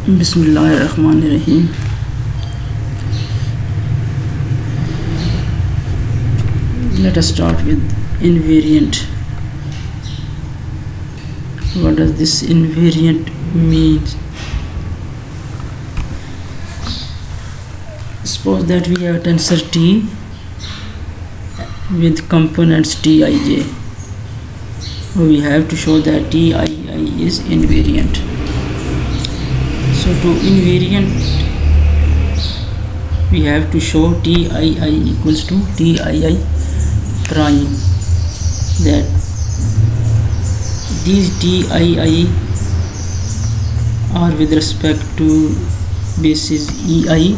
Bismillahirrahmanirrahim. Let us start with invariant. What does this invariant mean? Suppose that we have tensor T with components Tij. We have to show that Tii is invariant. So to invariant, we have to show Tii equals to Tii prime, that these Tii are with respect to basis Ei,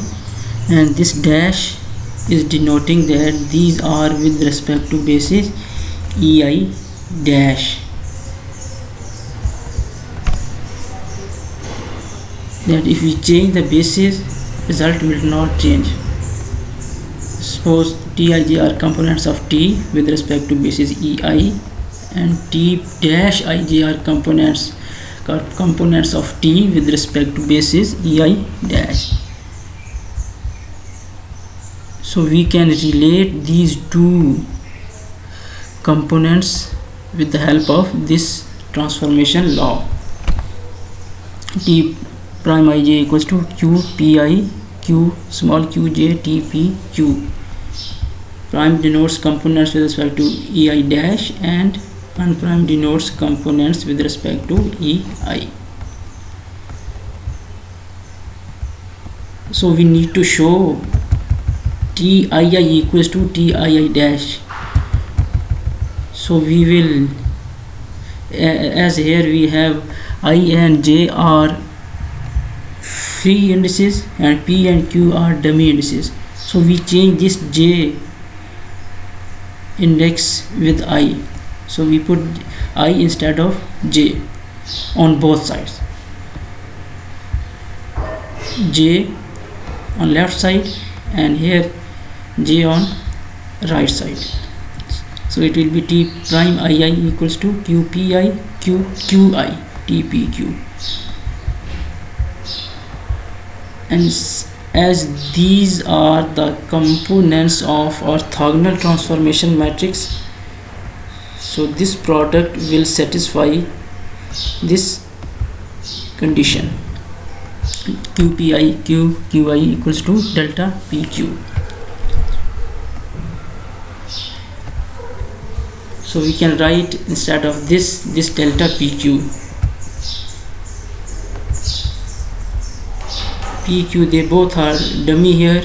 and this dash is denoting that these are with respect to basis Ei dash. That if we change the basis, result will not change. Suppose Tij are components of T with respect to basis Ei, and T dash Ij are components of T with respect to basis Ei dash. So we can relate these two components with the help of this transformation law. T prime Ij equals to Q Pi Q small qj T P Q. Prime denotes components with respect to Ei dash, and unprime denotes components with respect to Ei. So we need to show Tii equals to Tii dash. So we will, as here we have I and J are free indices and P and Q are dummy indices. So we change this J index with I. So we put I instead of J on both sides. J on left side and here J on right side. So it will be T prime Ii equals to Qpi Qi Tpq. And as these are the components of orthogonal transformation matrix, so this product will satisfy this condition, Qpi Qi equals to delta Pq. So we can write instead of this delta Pq. PQ, they both are dummy here.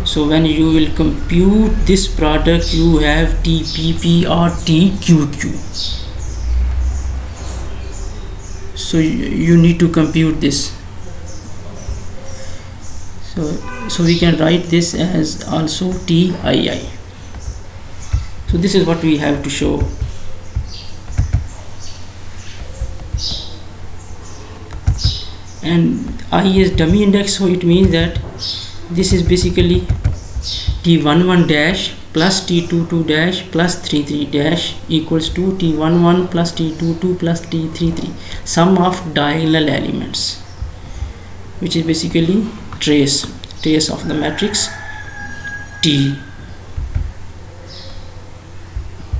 So when you will compute this product, you have TPP or TQQ. So you need to compute this. So we can write this as also Tii. So this is what we have to show. And I is dummy index, so it means that this is basically T11 dash plus T22 dash plus 33 dash equals to T11 plus T22 plus T33, sum of diagonal elements, which is basically trace of the matrix T.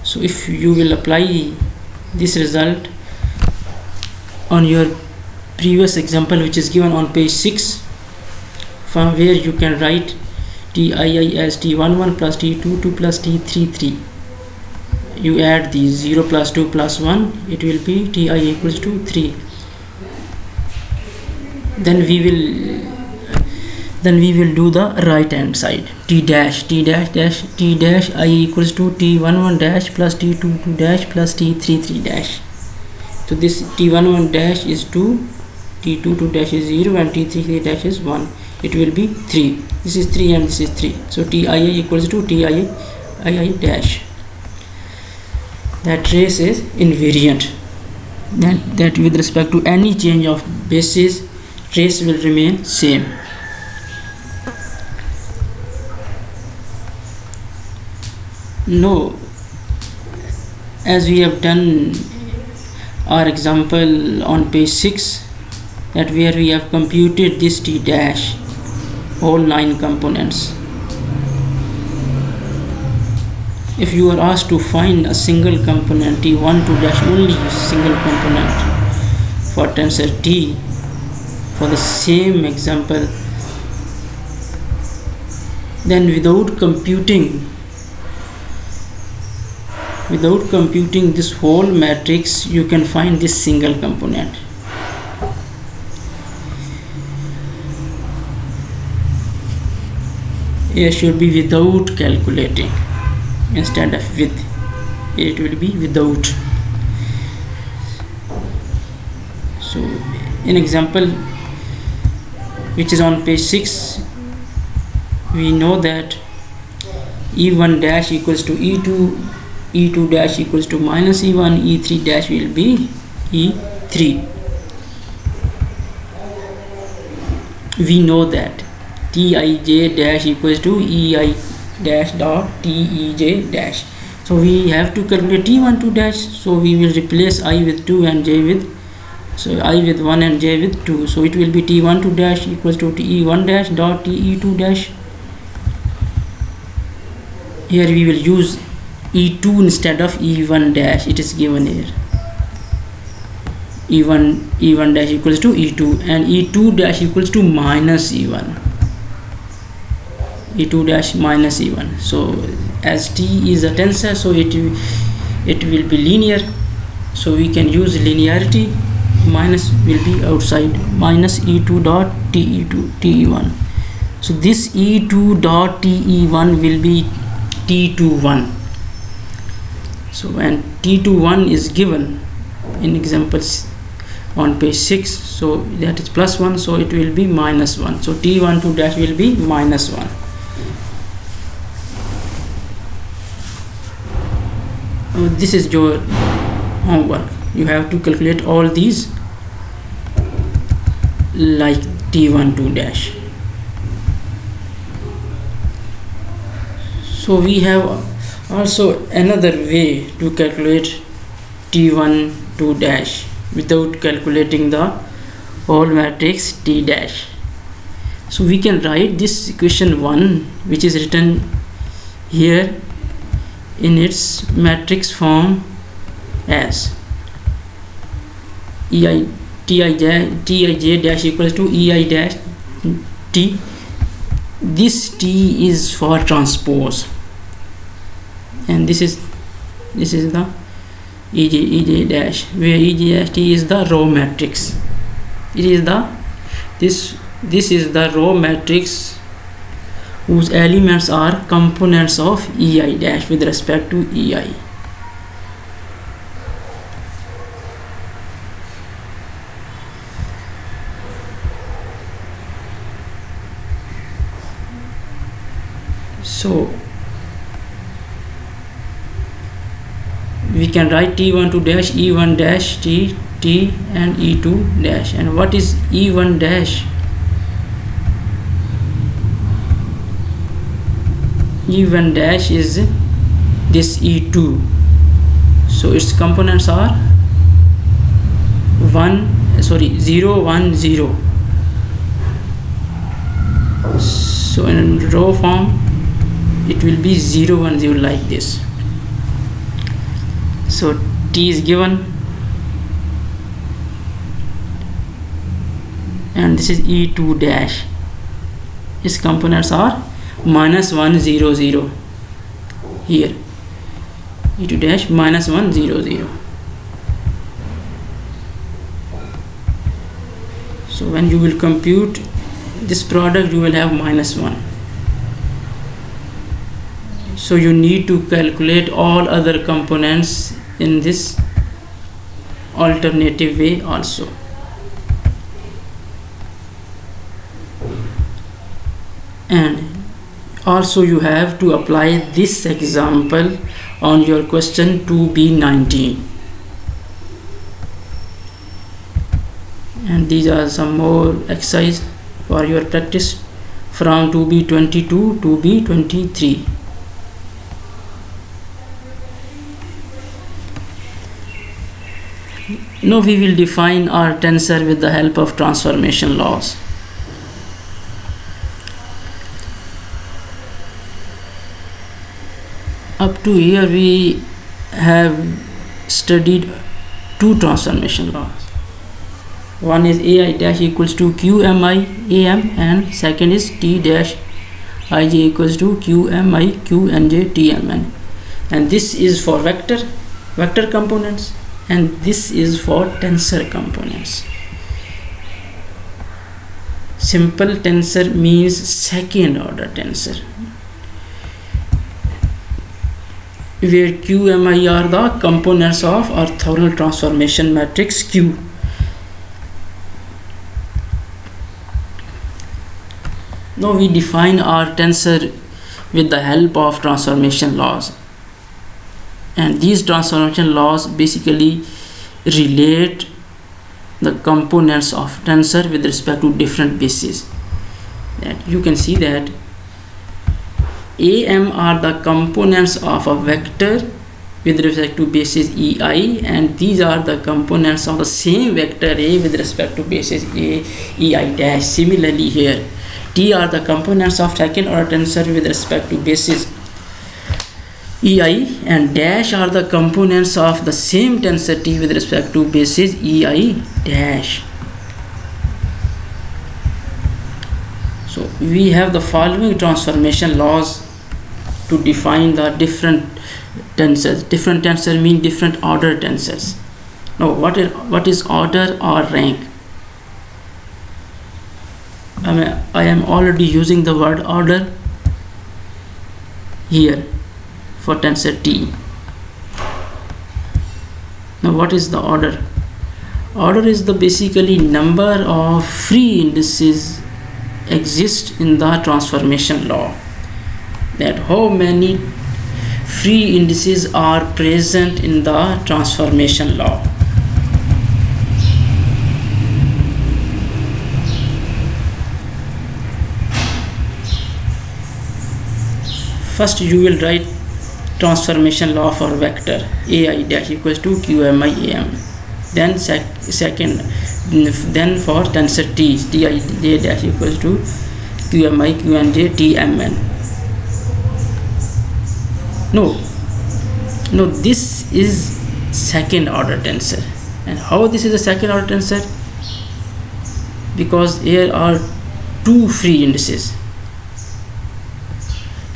So if you will apply this result on your previous example, which is given on page 6, from where you can write Tii as T11 plus T22 plus T33. You add these 0 plus 2 plus 1, it will be Ti equals to 3. Then we will do the right hand side. T dash I equals to T11 dash plus T22 dash plus T33 dash. So this T11 dash is 2, T22 dash is 0, and T33 dash is 1. It will be 3. This is 3 and this is 3. So Tii equals to Tii dash. That trace is invariant. That with respect to any change of basis, trace will remain same. No, as we have done our example on page 6, that where we have computed this t dash, all 9 components. If you are asked to find a single component t1 to dash, only single component for tensor t, for the same example, then without computing this whole matrix, you can find this single component. Here should be without calculating instead of with. It will be without. So in example which is on page 6, we know that e1 dash equals to e2, e2 dash equals to minus e1, e3 dash will be e3. We know that tij dash equals to ei dash dot tej dash. So we have to calculate t1 to dash, so we will replace I with 2 and j with, so I with 1 and j with 2, so it will be t1 to dash equals to te1 dash dot te2 dash. Here we will use e2 instead of e1 dash, it is given here. e1 dash equals to e2 and e2 dash equals to minus e1. e2 dash minus e1. So as t is a tensor, so it will be linear, so we can use linearity. Minus will be outside, minus e2 dot te1. So this e2 dot te1 will be t21. So when t21 is given in examples on page 6, so that is plus 1, so it will be minus 1. So t1 to dash will be minus 1. This is your homework. You have to calculate all these like t1 to dash. So we have also another way to calculate t1 to dash without calculating the whole matrix t dash. So we can write this equation 1, which is written here in its matrix form as tij dash equals to ei dash t. This t is for transpose, and this is the ej dash, where ej dash t is the row matrix. It is the this is the row matrix whose elements are components of ei dash with respect to ei. So we can write t1 to dash e1 dash t and e2 dash. And what is e1 dash? e1 dash is this e2, so its components are 0 1 0. So in row form it will be 0 1 0 like this. So t is given, and this is e2 dash. Its components are minus 1 0 0 here, e2 dash minus 1 0 0. So when you will compute this product, you will have minus 1. So you need to calculate all other components in this alternative way also. And also you have to apply this example on your question 2b19. And these are some more exercise for your practice from 2b22 to b23. Now we will define our tensor with the help of transformation laws. Up to here we have studied two transformation laws. One is ai dash equals to qmi am, and second is t dash ij equals to qmi qnj tmn, and this is for vector components, and this is for tensor components. Simple tensor means second order tensor, where qmi are the components of orthogonal transformation matrix Q. Now we define our tensor with the help of transformation laws, and these transformation laws basically relate the components of tensor with respect to different bases. That you can see that am are the components of a vector with respect to basis ei, and these are the components of the same vector a with respect to basis ei dash. Similarly here, t are the components of second order tensor with respect to basis ei, and dash are the components of the same tensor t with respect to basis ei dash. So we have the following transformation laws to define the different tensors. Different tensor mean different order tensors. Now what is order or rank? I am already using the word order here for tensor t. Now what is the order? Order is the basically number of free indices exist in the transformation law. That how many free indices are present in the transformation law. First you will write transformation law for vector ai dash equals to qmi am. Then then for tensor t, tij dash equals to qmi qnj tmn. No, this is second order tensor. And how this is a second order tensor? Because here are two free indices,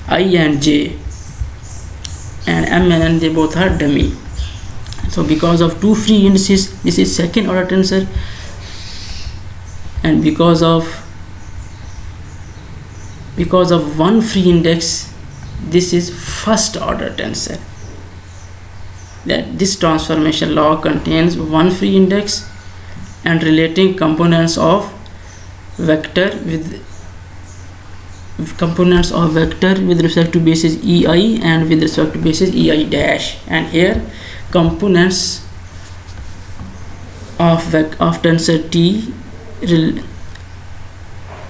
I and j, and m and n, they both are dummy. So because of two free indices, this is second order tensor, and because of one free index, this is first order tensor. That this transformation law contains one free index and relating components of vector with respect to basis ei and with respect to basis ei dash, and here components of tensor t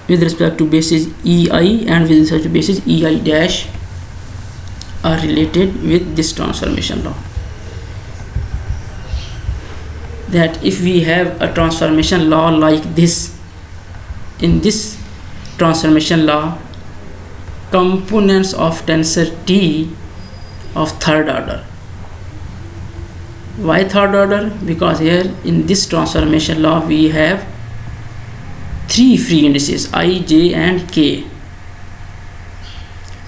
with respect to basis ei and with respect to basis ei dash are related with this transformation law. That if we have a transformation law like this, in this transformation law, components of tensor t of third order. Why third order? Because here in this transformation law we have three free indices I, j and k.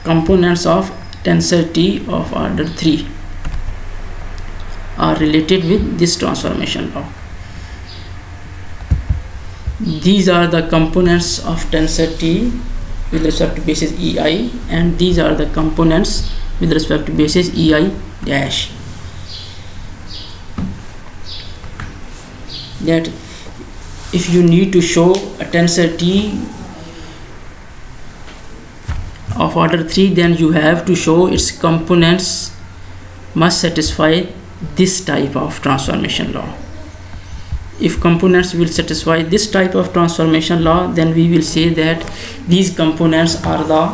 Components of tensor t of order 3 are related with this transformation law. These are the components of tensor t with respect to basis ei, and these are the components with respect to basis ei dash. That if you need to show a tensor t of order 3, then you have to show its components must satisfy this type of transformation law. If components will satisfy this type of transformation law, then we will say that these components are the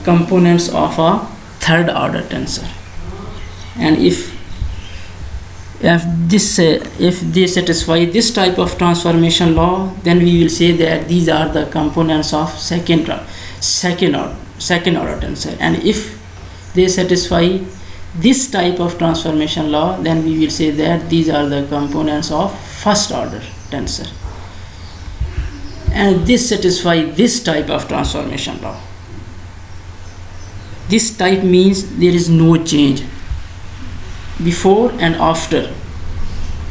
components of a third order tensor. And if If they satisfy this type of transformation law, then we will say that these are the components of second order tensor. And if they satisfy this type of transformation law, then we will say that these are the components of first order tensor. And this satisfy this type of transformation law. This type means there is no change. Before and after,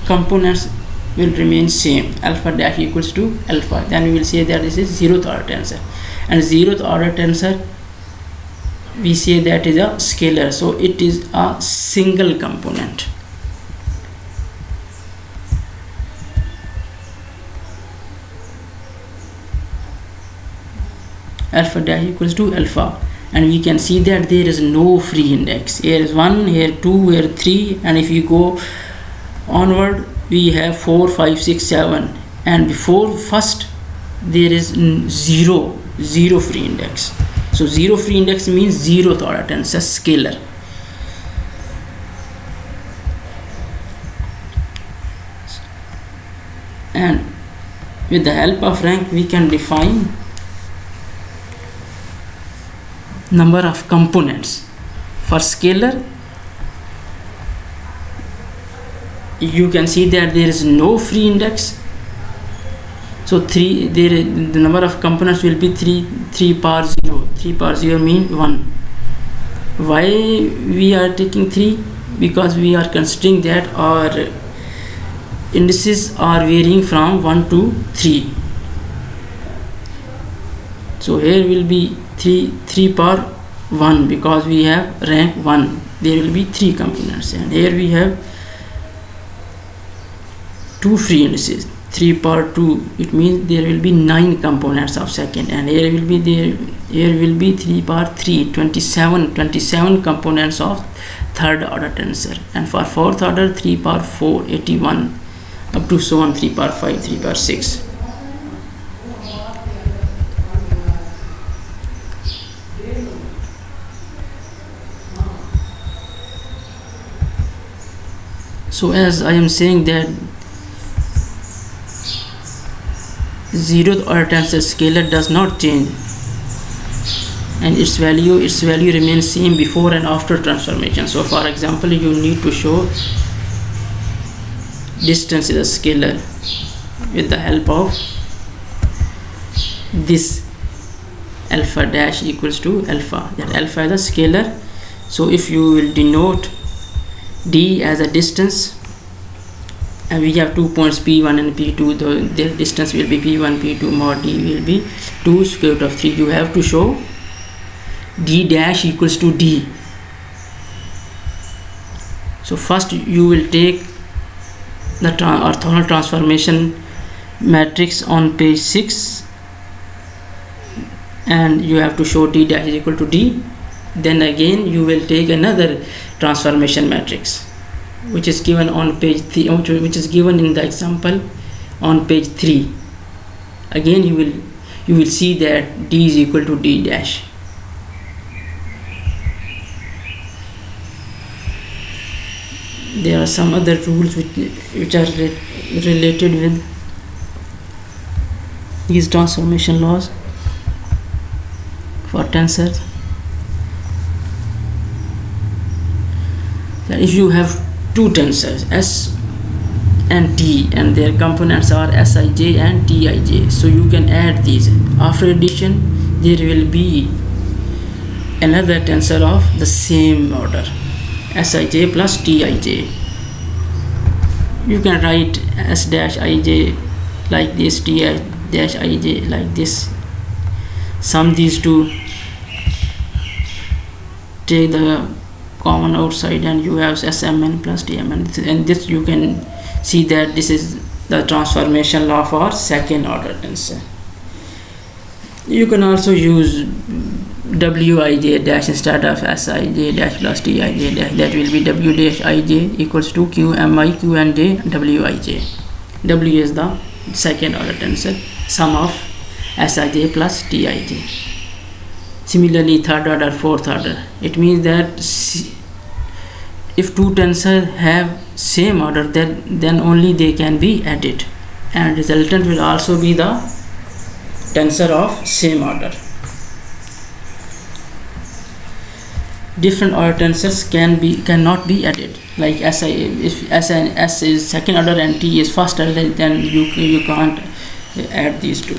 components will remain same. Alpha dash equals to alpha. Then we will say that this is zeroth order tensor. And zeroth order tensor, we say that is a scalar. So it is a single component. Alpha dash equals to alpha. And we can see that there is no free index. Here is 1, here 2, here 3, and if you go onward, we have 4, 5, 6, 7, and before first there is zero free index. So zero free index means zeroth order tensor scalar. And with the help of rank, we can define number of components. For scalar, you can see that there is no free index. So the number of components will be 3 power 0. 3 power 0 means 1. Why we are taking 3? Because we are considering that our indices are varying from 1 to 3. So here will be 3 power 1 because we have rank 1. There will be 3 components, and here we have 2 free indices. 3 power 2, it means there will be 9 components of second, and here will be 3 power 3, 27 components of third order tensor. And for fourth order, 3 power 4, 81, up to so on, 3 power 5, 3 power 6. So as I am saying that zeroth order tensor scalar does not change, and its value remains same before and after transformation. So for example, you need to show distance is a scalar with the help of this alpha dash equals to alpha. That alpha is a scalar. So if you will denote d as a distance, and we have 2 points p1 and p2, their distance will be p1, p2, mod d will be 2 square root of 3. You have to show d dash equals to d. So first you will take the orthogonal transformation matrix on page 6, and you have to show d dash is equal to d. Then again you will take another transformation matrix which is given on page 3, which is given in the example on page 3. Again you will see that d is equal to d dash. There are some other rules which are related with these transformation laws for tensors. That if you have two tensors S and T and their components are Sij and Tij, so you can add these. After addition there will be another tensor of the same order, Sij plus Tij. You can write S dash Ij like this, T dash Ij like this. Sum these two, take the common outside, and you have Smn plus Tmn, and this you can see that this is the transformation law for second order tensor. You can also use Wij dash instead of Sij dash plus Tij dash. That will be W dash Ij equals to Q Mi Q and J Wij. W is the second order tensor, sum of Sij plus Tij. Similarly, third order, fourth order, it means that if two tensors have same order, then only they can be added, and resultant will also be the tensor of same order. Different order tensors cannot be added. Like if S is second order and T is first order, then you can't add these two.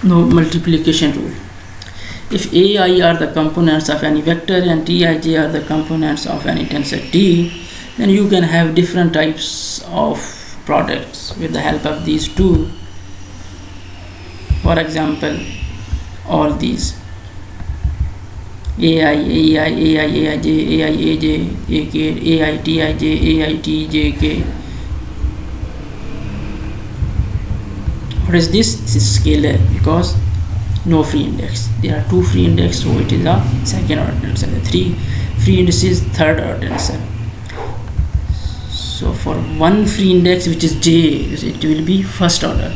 Now multiplication rule. If ai are the components of any vector and tij are the components of any tensor T, then you can have different types of products with the help of these two. For example, all these ai, aij, ak, aitij, aitjk. What is this? This is scalar because no free index. There are two free index, so it is a second order tensor. The three free indices, third order tensor. So for one free index, which is j, it will be first order,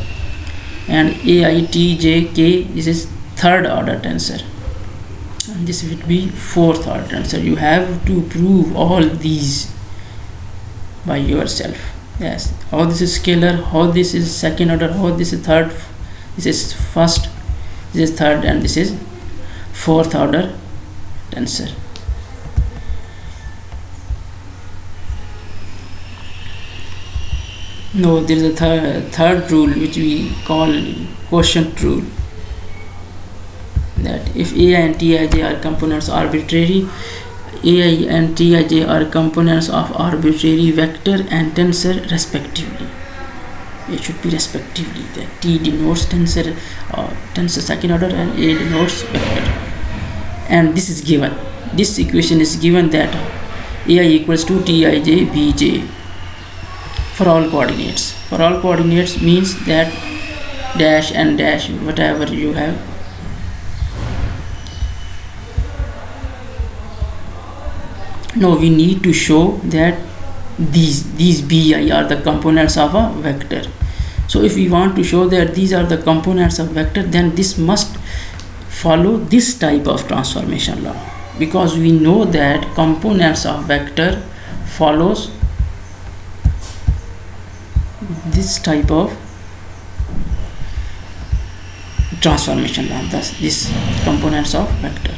and aitjk, this is third order tensor, and this will be fourth order tensor. You have to prove all these by yourself. Yes, how this is scalar, how this is second order, how this is third, this is first, this is third, and this is fourth order tensor. No, there is a third rule which we call quotient rule, that if ai and tij are components arbitrary, ai and tij are components of arbitrary vector and tensor respectively. It should be respectively. That t denotes tensor second order and a denotes vector, and this is given. This equation is given that ai equals to tij bj for all coordinates. For all coordinates means that dash and dash, whatever you have. Now we need to show that these bi are the components of a vector. So if we want to show that these are the components of vector, then this must follow this type of transformation law, because we know that components of vector follows this type of transformation law. Thus this components of vector,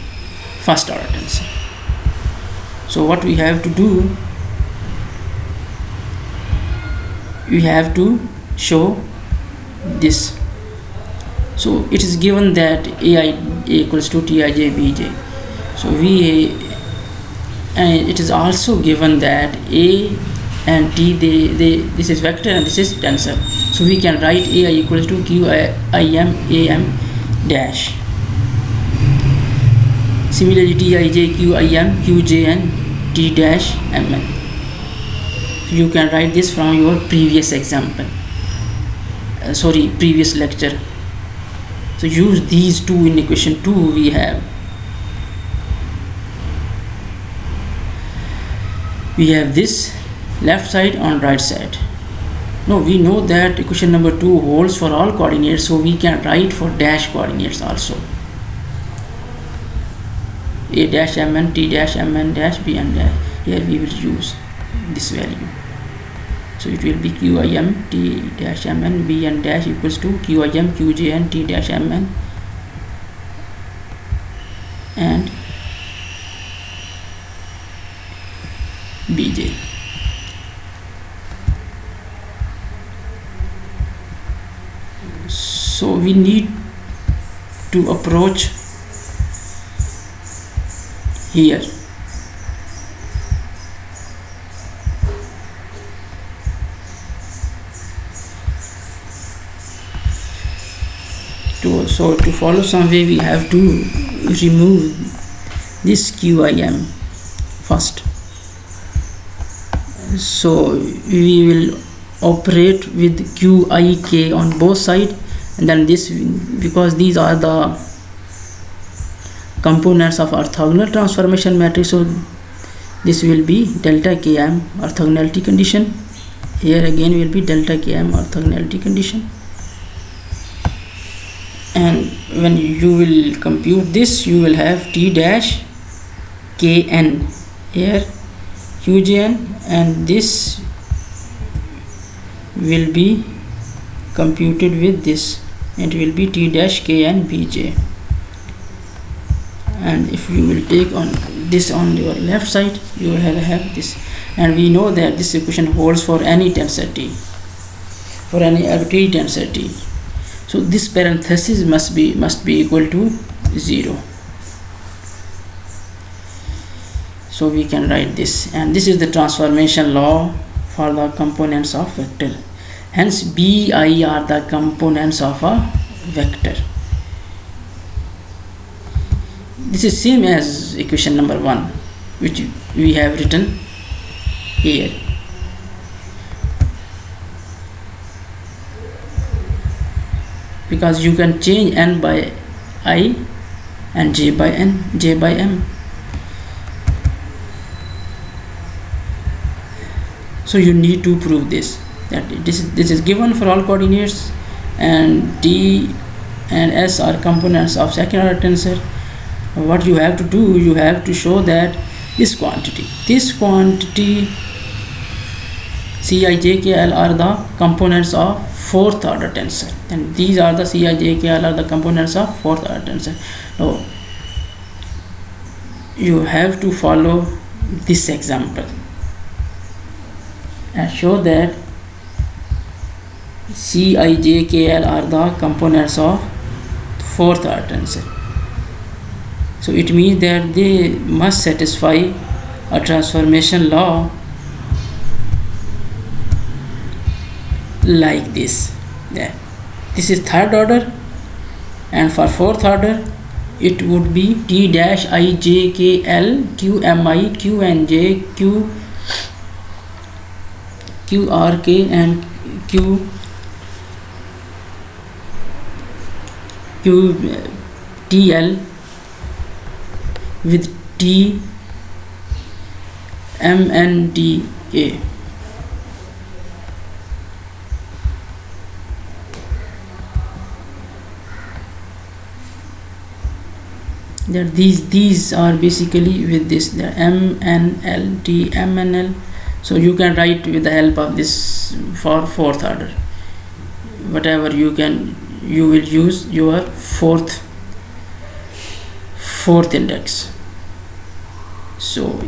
first order tensor. So what we have to do, we have to show this. So it is given that ai equals to tij bj. So and it is also given that a and t, this is vector and this is tensor. So we can write ai equals to qim am dash. Similarly, tij qim qj and t dash mn. You can write this from your previous example, previous lecture. So use these two in equation 2. We have this left side on right side. No, we know that equation number 2 holds for all coordinates, so we can write for dash coordinates also. A dash mn, t dash mn dash bn dash. Here we will use this value. So it will be qim t dash mn bn dash equals to qim qj and t dash mn and bj. So we need to approach here. So to follow some way, we have to remove this qim first. So we will operate with qik on both sides, and then this, because these are the components of orthogonal transformation matrix. So this will be delta km orthogonality condition. Here again will be delta km orthogonality condition. And when you will compute this, you will have t dash kn here qjn, and this will be computed with this. It will be t dash kn bj. And if you will take on this on your left side, you will have this. And we know that this equation holds for any tensor t, for any arbitrary tensor t. So this parenthesis must be equal to 0. So we can write this, and this is the transformation law for the components of vector. Hence bi are the components of a vector. This is same as equation number 1, which we have written here. Because you can change n by I and j by m. So you need to prove this, that this is given for all coordinates, and t and s are components of second order tensor. What you have to do, you have to show that this quantity Cij,Kl are the components of fourth order tensor, and these are the Cij,Kl are the components of fourth order tensor. Now you have to follow this example and show that Cij,Kl are the components of fourth order tensor. So it means that they must satisfy a transformation law like this. That this is third order, and for fourth order it would be t dash ijkl qmi qnj qrk and qtl with t mnda. That these are basically with this, the mnl t mnl. So you can write with the help of this for fourth order, whatever you will use your fourth index. So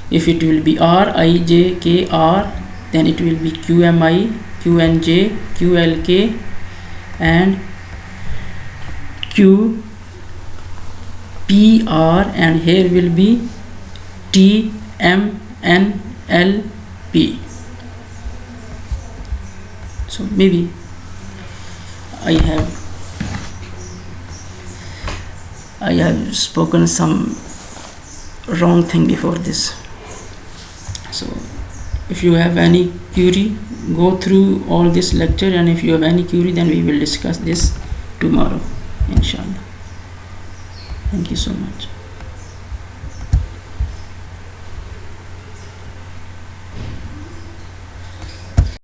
if it will be r I j k r, then it will be qmi qnj qlk and q PR, and here will be T M N L P. So maybe I have spoken some wrong thing before this. So if you have any query, go through all this lecture, and if you have any query, then we will discuss this tomorrow, inshallah. Thank you so much.